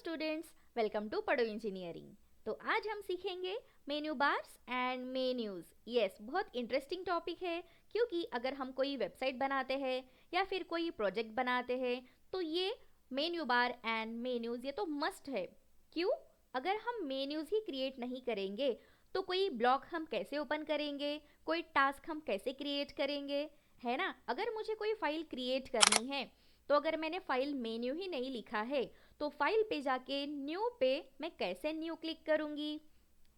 Students, welcome to पढ़ो engineering. तो आज हम सीखेंगे menu bars and menus. Yes, बहुत इंटरेस्टिंग टॉपिक है क्योंकि अगर हम कोई वेबसाइट बनाते हैं या फिर कोई प्रोजेक्ट बनाते हैं तो ये मेन्यू बार एंड मेन्यूज ये तो मस्ट है। क्यों? अगर हम मेन्यूज ही क्रिएट नहीं करेंगे तो कोई ब्लॉग हम कैसे ओपन करेंगे, कोई टास्क हम कैसे क्रिएट करेंगे, है ना। अगर मुझे कोई फाइल क्रिएट करनी है तो अगर मैंने फाइल मेन्यू ही नहीं लिखा है तो फाइल पे जाके न्यू पे मैं कैसे न्यू क्लिक करूंगी,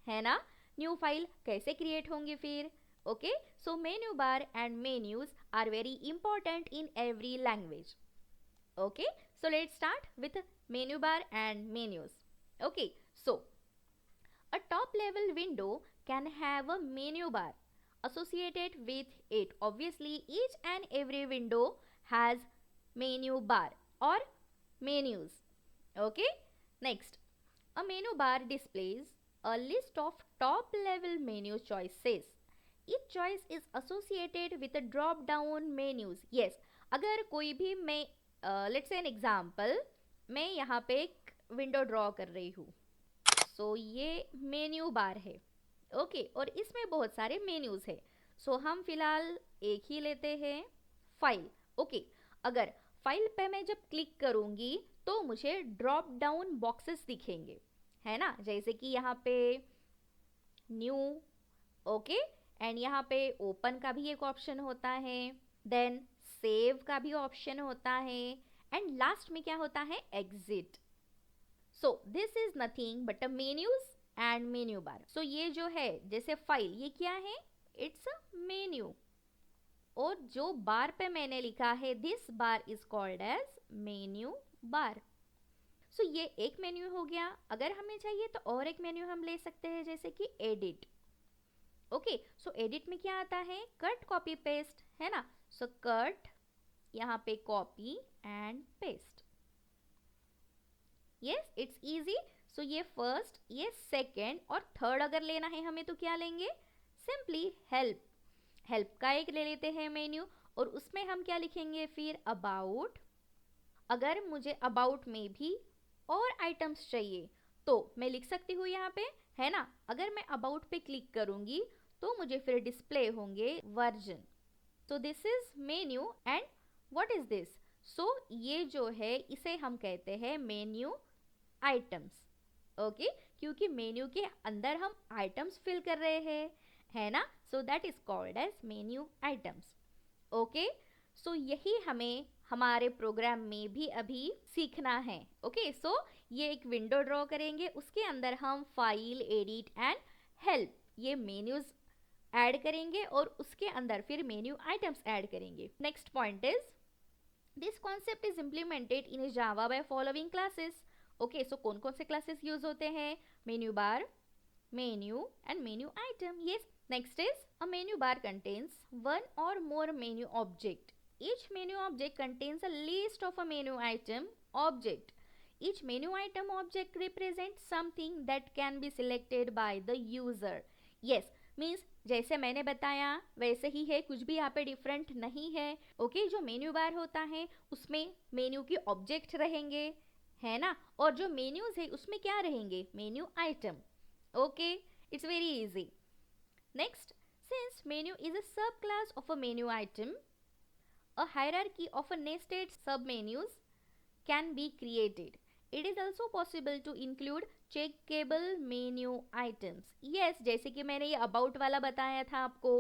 है ना। न्यू फाइल कैसे क्रिएट होंगी फिर। Okay, so menu bar and menus are very important in every language. Okay, so let's start with menu bar and menus. Okay, so a top level window can have a menu bar associated with it. Obviously each and every window has menu bar or menus. Okay, next, a menu bar displays a list of top level menu choices. Each choice is associated with a drop down menus. Yes, अगर कोई भी मैं let's say an example, मैं यहाँ पे एक window draw कर रही हूँ। सो ये मेन्यू बार है। ओके, और इसमें बहुत सारे मेन्यूज है। सो हम फिलहाल एक ही लेते हैं, फाइल। ओके, अगर फाइल पे मैं जब क्लिक करूंगी तो मुझे ड्रॉप डाउन बॉक्सेस दिखेंगे, है ना। जैसे कि यहाँ पे न्यू, ओके, एंड यहाँ पे ओपन का भी एक ऑप्शन होता है, देन सेव का भी ऑप्शन होता है, एंड लास्ट में क्या होता है, exit. So this is nothing but a menus and menu bar. So ये जो है जैसे फाइल, ये क्या है, इट्स अ मेन्यू। और जो बार पे मैंने लिखा है this bar is called as menu bar. So ये एक मेन्यू हो गया। अगर हमें चाहिए तो और एक मेन्यू हम ले सकते हैं, जैसे कि एडिट। ओके, सो एडिट में क्या आता है, कट कॉपी पेस्ट, है ना। सो कट, यहाँ पे copy and paste. Yes, it's easy. So ये फर्स्ट, ये सेकेंड और थर्ड अगर लेना है हमें तो क्या लेंगे, सिंपली हेल्प। हेल्प का एक ले लेते हैं मेन्यू, और उसमें हम क्या लिखेंगे फिर, अबाउट। अगर मुझे अबाउट में भी और आइटम्स चाहिए तो मैं लिख सकती हूँ यहाँ पे, है ना। अगर मैं अबाउट पे क्लिक करूंगी तो मुझे फिर डिस्प्ले होंगे version. So this is menu and what is this. So ये जो है इसे हम कहते हैं मेन्यू आइटम्स। ओके, क्योंकि मेन्यू के अंदर हम आइटम्स फिल कर रहे हैं, है ना। So that is called as menu items. Okay, so यही हमें हमारे प्रोग्राम में भी अभी सीखना है। ओके, सो ये एक विंडो ड्रॉ करेंगे, उसके अंदर हम फाइल, एडिट एंड हेल्प ये मेन्यूज ऐड करेंगे और उसके अंदर फिर मेन्यू आइटम्स ऐड करेंगे। Next point is this concept is implemented in Java by following classes. Okay, so कौन कौन से क्लासेस यूज होते हैं, menu bar, menu and menu item. Yes, next is a menu bar contains one or more menu object. Each menu object contains a list of a menu item object. Each menu item object represents something that can be selected by the user. Yes, means जैसे मैंने बताया वैसे ही है, कुछ भी यहाँ पे different नहीं है। ओके, जो मेन्यू बार होता है उसमें मेन्यू के ऑब्जेक्ट रहेंगे, है ना, और जो मेन्यूज है उसमें क्या रहेंगे, menu item. Okay, it's very easy. Next, since menu is a subclass of a menu item, a hierarchy of a nested submenus can be created. It is also possible to include checkable menu items. Yes, जैसे कि मैंने ये about वाला बताया था आपको,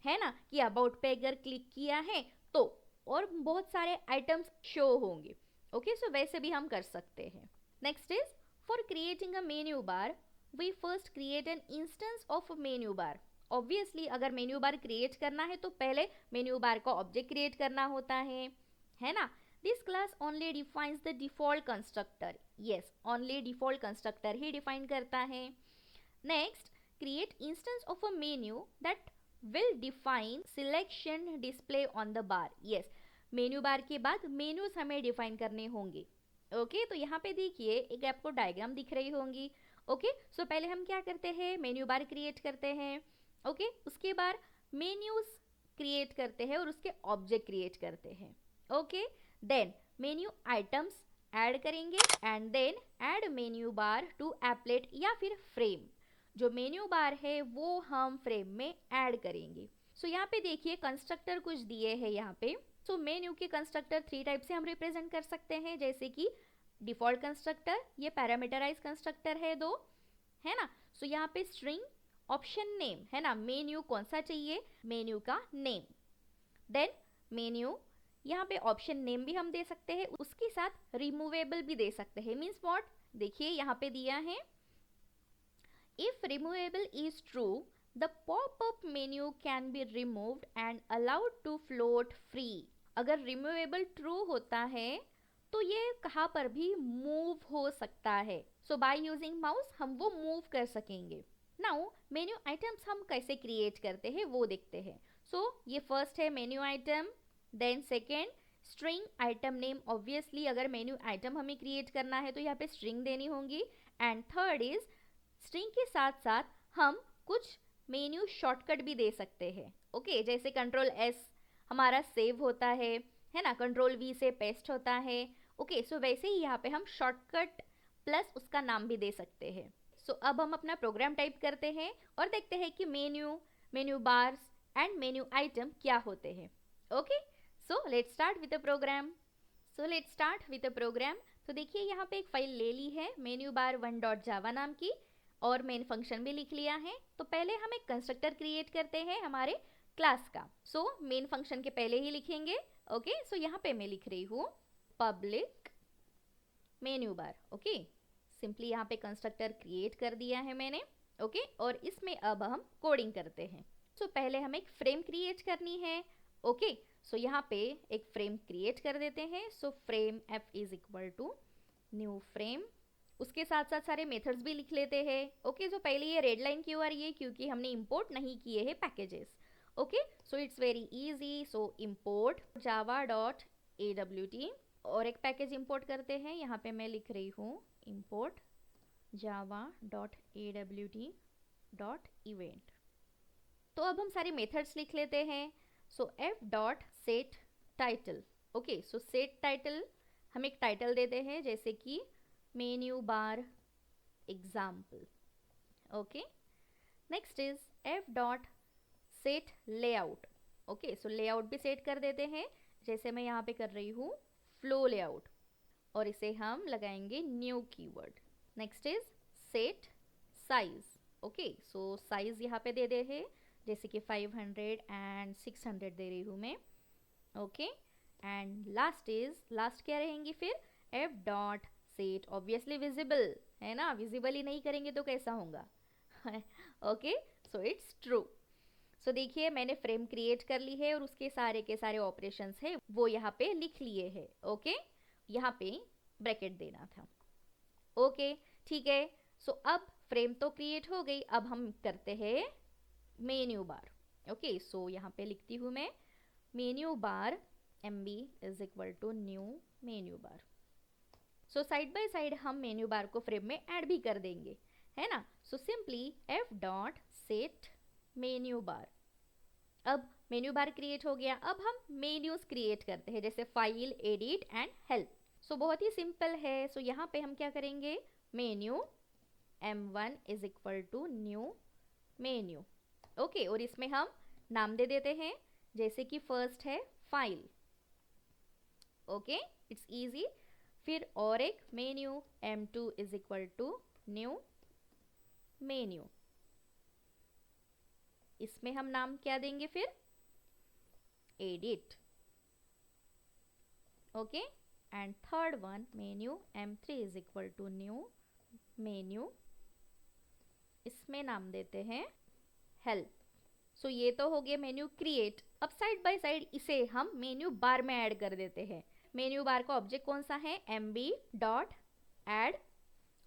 है ना, कि about पे अगर क्लिक किया है तो और बहुत सारे items show होंगे। Okay, so वैसे भी हम कर सकते हैं। Next is, for creating a menu bar, we first create an instance of a menu bar. Obviously अगर मेन्यू बार क्रिएट करना है तो पहले मेन्यू बार का ऑब्जेक्ट क्रिएट करना होता है ना। This class only defines the default constructor. Yes, only default constructor he define करता है। Next, create instance of a menu that will define selection display on the bar. Yes, menu bar के बाद menus हमें define करने होंगे। Okay, तो यहाँ पे देखिए एक आपको डायग्राम दिख रही होंगी। ओके, सो पहले हम क्या करते हैं, मेन्यू बार क्रिएट करते हैं। ओके, उसके बाद मेन्यूज क्रिएट करते हैं और उसके ऑब्जेक्ट क्रिएट करते हैं। Okay, then menu items add करेंगे and then add menu bar to applet या फिर फ्रेम। जो मेन्यू बार है वो हम फ्रेम में ऐड करेंगे। सो यहाँ पे देखिए कंस्ट्रक्टर कुछ दिए हैं यहाँ पे। सो मेन्यू के कंस्ट्रक्टर 3 टाइप से हम रिप्रेजेंट कर सकते हैं, जैसे कि डिफॉल्ट कंस्ट्रक्टर, ये पैरामीटराइज कंस्ट्रक्टर है 2, है ना। सो यहाँ पे स्ट्रिंग, ऑप्शन नेम, है ना, मेन्यू कौन सा चाहिए, मेन्यू का नेम, देन मेन्यू, यहाँ पे ऑप्शन नेम भी हम दे सकते हैं, उसके साथ रिमूवेबल भी दे सकते हैं। मीन्स व्हाट, देखिए यहाँ पे दिया है if removable is true the popup menu can be removed and allowed to float free. अगर रिमूवेबल ट्रू होता है तो ये कहाँ पर भी मूव हो सकता है। सो बाय यूजिंग माउस हम वो मूव कर सकेंगे। नाउ मेन्यू आइटम्स हम कैसे क्रिएट करते हैं वो देखते हैं। सो ये फर्स्ट है menu item, then second string item name. Obviously अगर मेन्यू आइटम हमें क्रिएट करना है तो यहाँ पे स्ट्रिंग देनी होगी। एंड थर्ड इज स्ट्रिंग के साथ साथ हम कुछ मेन्यू शॉर्टकट भी दे सकते हैं। ओके, जैसे कंट्रोल एस हमारा सेव होता है ना, कंट्रोल वी से पेस्ट होता है। ओके, सो वैसे ही यहाँ पे हम शॉर्टकट प्लस उसका नाम भी दे सकते हैं। सो अब हम अपना प्रोग्राम टाइप करते हैं और देखते हैं कि menu, menu bars and menu item क्या होते हैं। Okay, so let's start with the program. तो देखिए यहाँ पे एक फाइल ले ली है मेन्यू बार 1.java नाम की, और मेन फंक्शन भी लिख लिया है। तो पहले हम एक कंस्ट्रक्टर क्रिएट करते हैं हमारे क्लास का। सो मेन फंक्शन के पहले ही लिखेंगे। ओके, सो यहाँ पे मैं लिख रही हूँ public menu bar. Okay, simply यहाँ पे कंस्ट्रक्टर क्रिएट कर दिया है मैंने। ओके, और इसमें अब हम कोडिंग करते हैं। सो पहले हमें एक फ्रेम क्रिएट करनी है। ओके, सो यहाँ पे एक फ्रेम क्रिएट कर देते हैं। So frame f is equal to new frame, उसके साथ साथ सारे मेथड्स भी लिख लेते हैं। ओके, सो पहले ये रेड लाइन क्यों आ रही है, क्योंकि हमने इंपोर्ट नहीं किए हैं packages. Okay, so it's very easy. So import java.awt, और एक पैकेज इंपोर्ट करते हैं। यहाँ पे मैं लिख रही हूँ इंपोर्ट java.awt.event। तो अब हम सारे मेथड्स लिख लेते हैं। सो f.set title। ओके, सो सेट टाइटल, हम एक टाइटल देते हैं जैसे कि menu bar example. Okay, next is f.set layout। Okay, so layout भी सेट कर देते हैं, जैसे मैं यहाँ पे कर रही हूँ फ्लो लेआउट, और इसे हम लगाएंगे new keyword. Next is set size. Okay, so size यहाँ पे दे दे हैं जैसे कि 500 एंड 600 दे रही हूँ मैं। ओके, एंड लास्ट क्या रहेंगी फिर f.set, ऑब्वियसली विजिबल, है ना, विजिबल ही नहीं करेंगे तो कैसा होगा। Okay, so it's true. So देखिए मैंने फ्रेम क्रिएट कर ली है और उसके सारे के सारे ऑपरेशंस है वो यहाँ पे लिख लिए हैं। ओके, यहाँ पे ब्रैकेट देना था। ओके, ठीक है। सो अब फ्रेम तो क्रिएट हो गई, अब हम करते हैं मेन्यू बार। ओके, सो यहाँ पे लिखती हूँ मैं menu bar mb is equal to new menu bar. So side by side हम मेन्यू बार को फ्रेम में ऐड भी कर देंगे, है ना। So simply f.set menu bar. अब मेन्यू बार क्रिएट हो गया, अब हम मेन्यूज क्रिएट करते हैं जैसे फाइल, एडिट एंड हेल्प। सो बहुत ही सिंपल है। सो यहाँ पे हम क्या करेंगे, menu m1 is equal to new menu. Okay, और इसमें हम नाम दे देते हैं जैसे कि फर्स्ट है फाइल। Okay, it's easy. फिर और एक menu m2 is equal to new menu, इसमें हम नाम क्या देंगे फिर, edit. Okay, and third one menu m3 is equal to new menu, इसमें नाम देते हैं हेल्प। सो ये तो हो गया मेन्यू क्रिएट। अब साइड बाय साइड इसे हम मेन्यू बार में ऐड कर देते हैं। मेन्यू बार का ऑब्जेक्ट कौन सा है, mb.add,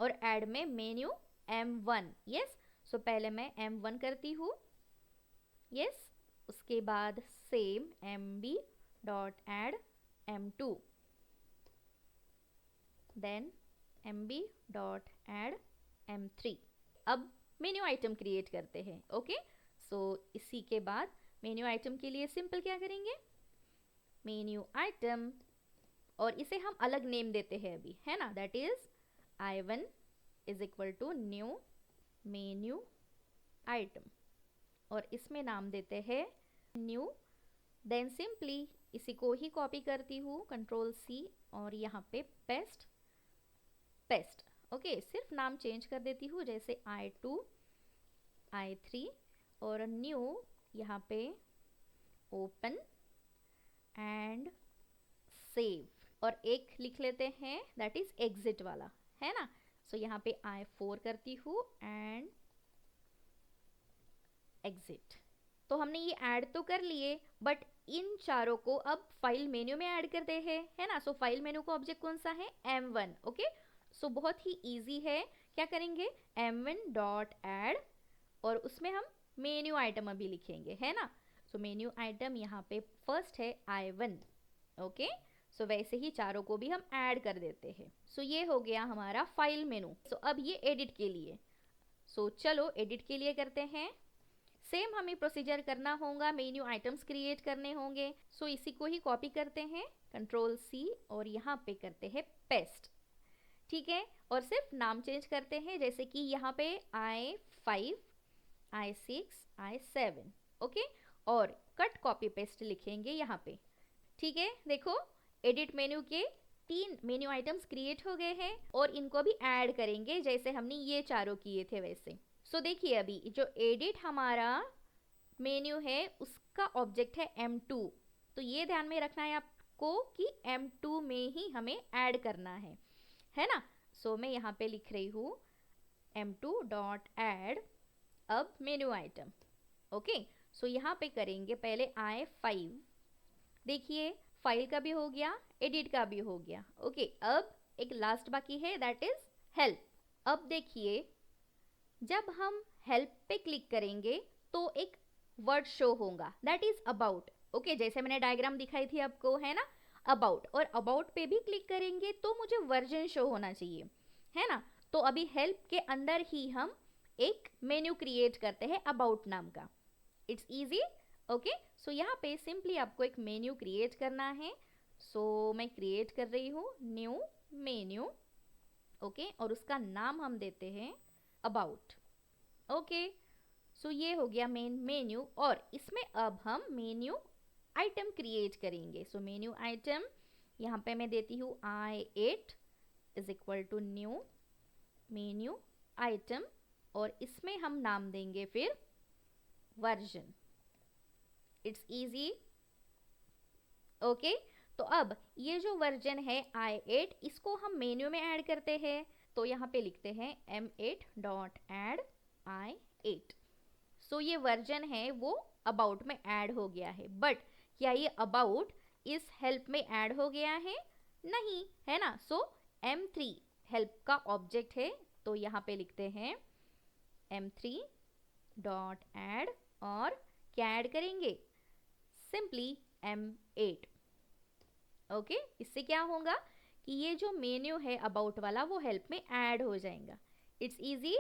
और ऐड में मेन्यू m1। यस, सो पहले मैं m1 करती हूँ, यस, उसके बाद same mb.add m2, then mb.add m3। अब मेन्यू आइटम क्रिएट करते हैं। ओके, सो इसी के बाद मेन्यू आइटम के लिए सिंपल क्या करेंगे, मेन्यू आइटम और इसे हम अलग नेम देते हैं अभी, है ना, that is I1 is equal to new menu item, और इसमें नाम देते हैं न्यू। देन सिंपली इसी को ही कॉपी करती हूँ, कंट्रोल C, और यहाँ पे पेस्ट पेस्ट। ओके, सिर्फ नाम चेंज कर देती हूँ, जैसे I2 I3, और न्यू यहाँ पे ओपन एंड सेव, और एक लिख लेते हैं दैट इज एग्जिट वाला, है ना। सो यहाँ पे I4 करती हूँ एंड एग्जिट। तो हमने ये ऐड तो कर लिए, बट इन चारों को अब फाइल मेन्यू में ऐड करते हैं, है ना। सो फाइल मेन्यू का ऑब्जेक्ट कौन सा है, M1। ओके, सो बहुत ही इजी है। क्या करेंगे, M1 डॉट ऐड, और उसमें हम मेन्यू आइटम अभी लिखेंगे, है ना। सो मेन्यू आइटम यहाँ पे फर्स्ट है I1। ओके, सो वैसे ही चारों को भी हम ऐड कर देते हैं। सो ये हो गया हमारा फाइल मेनू। सो अब ये एडिट के लिए, सो चलो एडिट के लिए करते हैं। सेम हमें प्रोसीजर करना होगा, मेन्यू आइटम्स क्रिएट करने होंगे। सो इसी को ही कॉपी करते हैं, कंट्रोल C, और यहाँ पे करते हैं पेस्ट, ठीक है। और सिर्फ नाम चेंज करते हैं, जैसे कि यहाँ पे I5 I6 I7, ओके, और कट कॉपी पेस्ट लिखेंगे यहाँ पे, ठीक है। देखो एडिट मेन्यू के 3 मेन्यू आइटम्स क्रिएट हो गए हैं, और इनको भी ऐड करेंगे जैसे हमने ये चारों किए थे वैसे। सो देखिए अभी जो एडिट हमारा मेन्यू है उसका ऑब्जेक्ट है M2, तो ये ध्यान में रखना है आपको कि M2 में ही हमें ऐड करना है ना। सो मैं यहाँ पे लिख रही हूँ M2 डॉट ऐड अब मेन्यू आइटम। ओके, सो यहाँ पे करेंगे पहले I5, देखिए फाइल का भी हो गया, एडिट का भी हो गया। ओके, अब एक लास्ट बाकी है दैट इज हेल्प। अब देखिए जब हम हेल्प पे क्लिक करेंगे तो एक वर्ड शो होगा दैट इज अबाउट। ओके, जैसे मैंने डायग्राम दिखाई थी आपको, है ना, अबाउट, और अबाउट पे भी क्लिक करेंगे तो मुझे वर्जन शो होना चाहिए, है ना। तो अभी हेल्प के अंदर ही हम एक मेन्यू क्रिएट करते हैं अबाउट नाम का। It's easy. ओके, सो यहाँ पे सिंपली आपको एक मेन्यू क्रिएट करना है। सो मैं क्रिएट कर रही हूँ न्यू मेन्यू, ओके, और उसका नाम हम देते हैं अबाउट। ओके, सो ये हो गया मेन मेन्यू, और इसमें अब हम मेन्यू आइटम क्रिएट करेंगे। सो मेन्यू आइटम यहाँ पे मैं देती हूँ I8 is equal to new menu item, और इसमें हम नाम देंगे फिर वर्जन। It's easy. ओके, तो अब ये जो वर्जन है I8, इसको हम मेन्यू में ऐड करते हैं। तो यहाँ पे लिखते हैं M8 डॉट ऐड I8। सो ये वर्जन है वो अबाउट में ऐड हो गया है, बट क्या ये अबाउट इस हेल्प में ऐड हो गया है, नहीं, है ना। सो M3 हेल्प का ऑब्जेक्ट है, तो यहाँ पे लिखते हैं M3 डॉट ऐड, और क्या ऐड करेंगे, सिंपली M8। ओके, इससे क्या होगा कि ये जो मेन्यू है अबाउट वाला वो हेल्प में ऐड हो जाएगा। It's easy.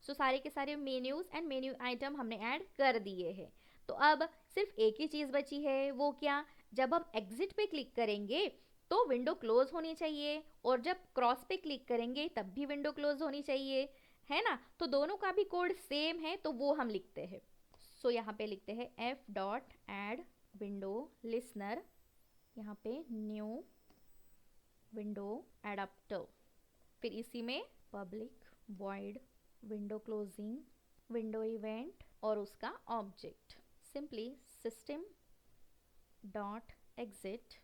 सो सारे के सारे मेन्यूज एंड मेन्यू आइटम हमने ऐड कर दिए हैं। तो अब सिर्फ एक ही चीज़ बची है, वो क्या, जब हम एग्जिट पे क्लिक करेंगे तो विंडो क्लोज होनी चाहिए, और जब क्रॉस पे क्लिक करेंगे तब भी विंडो क्लोज होनी चाहिए, है ना। तो दोनों का भी कोड सेम है, तो वो हम लिखते हैं। सो यहाँ पे लिखते हैं F dot add window listener, यहाँ पे न्यू विंडो एडाप्टर, फिर इसी में public void window closing window event, और उसका object simply system dot exit,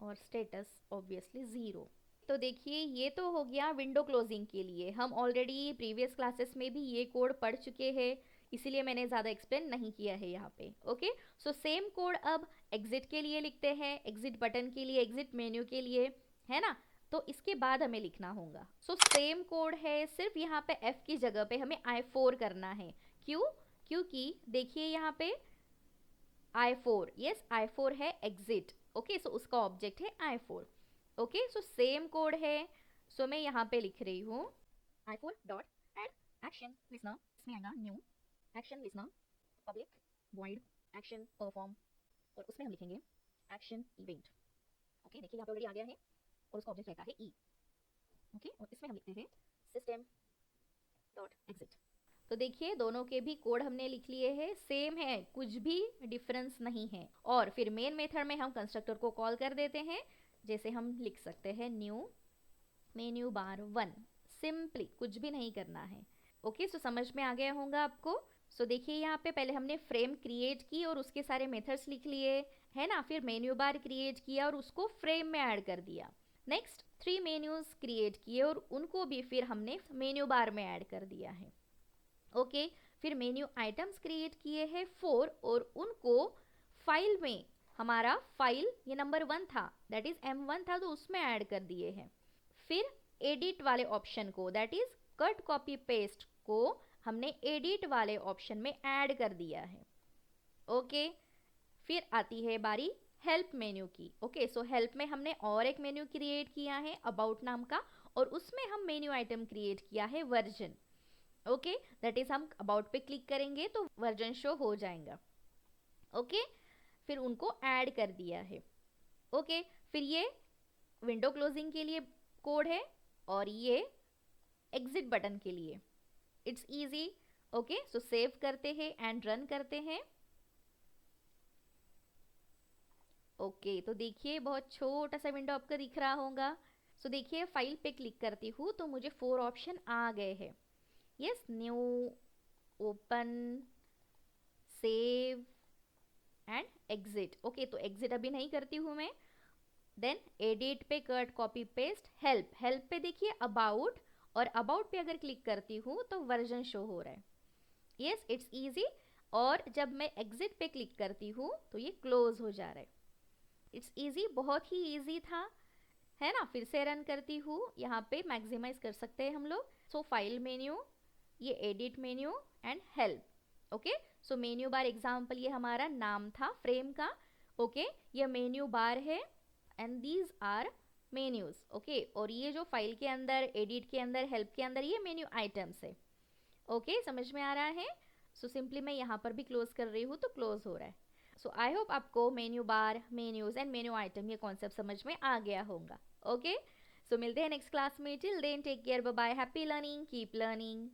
और स्टेटस ऑब्वियसली 0। तो देखिए ये तो हो गया विंडो क्लोजिंग के लिए। हम ऑलरेडी प्रीवियस क्लासेस में भी ये कोड पढ़ चुके हैं, इसीलिए मैंने ज़्यादा एक्सप्लेन नहीं किया है यहाँ पे। ओके, सो सेम कोड अब एग्जिट के लिए लिखते हैं, एग्जिट बटन के लिए, एग्जिट मेन्यू के लिए, है ना। तो इसके बाद हमें लिखना होगा, सो सेम कोड है, सिर्फ यहाँ पे F की जगह पे हमें I4 करना है। क्यों, क्योंकि देखिए यहाँ पे I4, यस I4 है एग्जिट। ओके, सो उसका ऑब्जेक्ट है I4। Okay, so same code है। सो मैं यहाँ पे लिख रही हूँ I4 dot add action listener, इसमें आएगा new action listener public void action perform, और उसमें हम लिखेंगे एक्शन इवेंट। ओके, देखिए यहाँ पे ऑलरेडी आ गया है और उसका ऑब्जेक्ट रहता है ई। ओके, और इसमें हम लिखते हैं सिस्टम डॉट एग्जिट। तो देखिए दोनों के भी कोड हमने लिख लिए हैं, सेम है, कुछ भी डिफरेंस नहीं है। और फिर मेन मेथड में हम कंस्ट्रक्टर को कॉल कर देते हैं, जैसे हम लिख सकते हैं न्यू मेन्यू बार 1, सिंपली कुछ भी नहीं करना है। ओके, सो समझ में आ गया होगा आपको। सो देखिए यहाँ पे पहले हमने फ्रेम क्रिएट की और उसके सारे मेथड्स लिख लिए है ना, फिर मेन्यू बार क्रिएट किया और उसको फ्रेम में ऐड कर दिया। नेक्स्ट 3 मेन्यूज क्रिएट किए और उनको भी फिर हमने मेन्यू बार में ऐड कर दिया है। ओके, फिर मेन्यू आइटम्स क्रिएट किए हैं 4 और उनको फाइल में, हमारा फाइल ये नंबर 1 था, दैट इज M1 था, तो उसमें ऐड कर दिए हैं। फिर एडिट वाले ऑप्शन को, that is cut copy paste को, हमने एडिट वाले ऑप्शन में ऐड कर दिया है। ओके, फिर आती है बारी हेल्प मेन्यू की। ओके, सो हेल्प में हमने और एक मेन्यू क्रिएट किया है अबाउट नाम का, और उसमें हम मेन्यू आइटम क्रिएट किया है वर्जन। ओके, दैट इज हम अबाउट पे क्लिक करेंगे तो वर्जन शो हो जाएगा। ओके, फिर उनको ऐड कर दिया है। ओके, फिर ये विंडो क्लोजिंग के लिए कोड है और ये एग्जिट बटन के लिए। It's easy. Okay, so save करते हैं एंड रन करते हैं। ओके, तो देखिए बहुत छोटा सा विंडो आपका दिख रहा होगा। सो देखिए फाइल पे क्लिक करती हूँ तो मुझे 4 ऑप्शन आ गए हैं। Yes, new, open, save and exit. Okay, तो एग्जिट अभी नहीं करती हूँ मैं। देन एडिट पे cut copy paste, help, help पे देखिए अबाउट, और अबाउट पे अगर क्लिक करती हूँ तो वर्जन शो हो रहा है। Yes, it's easy. और जब मैं एग्जिट पे क्लिक करती हूँ तो ये क्लोज हो जा रहा है। इट्स इजी, बहुत ही इजी था, है ना। फिर से रन करती हूँ, यहाँ पे मैक्सिमाइज कर सकते हैं हम लोग। सो फाइल मेन्यू, ये edit menu and help. Okay, so menu bar example ये हमारा नाम था फ्रेम का। ओके, ये मेन्यू बार है and these are menus. Okay, और ये जो फाइल के अंदर, एडिट के अंदर, हेल्प के अंदर, ये मेन्यू आइटम्स है। ओके, समझ में आ रहा है। सो सिंपली मैं यहाँ पर भी क्लोज कर रही हूँ तो क्लोज हो रहा है। सो आई होप आपको menu bar, menus and menu item ये कॉन्सेप्ट समझ में आ गया होगा। ओके, सो मिलते हैं नेक्स्ट क्लास में। Till then take care, bye bye, happy learning, keep learning.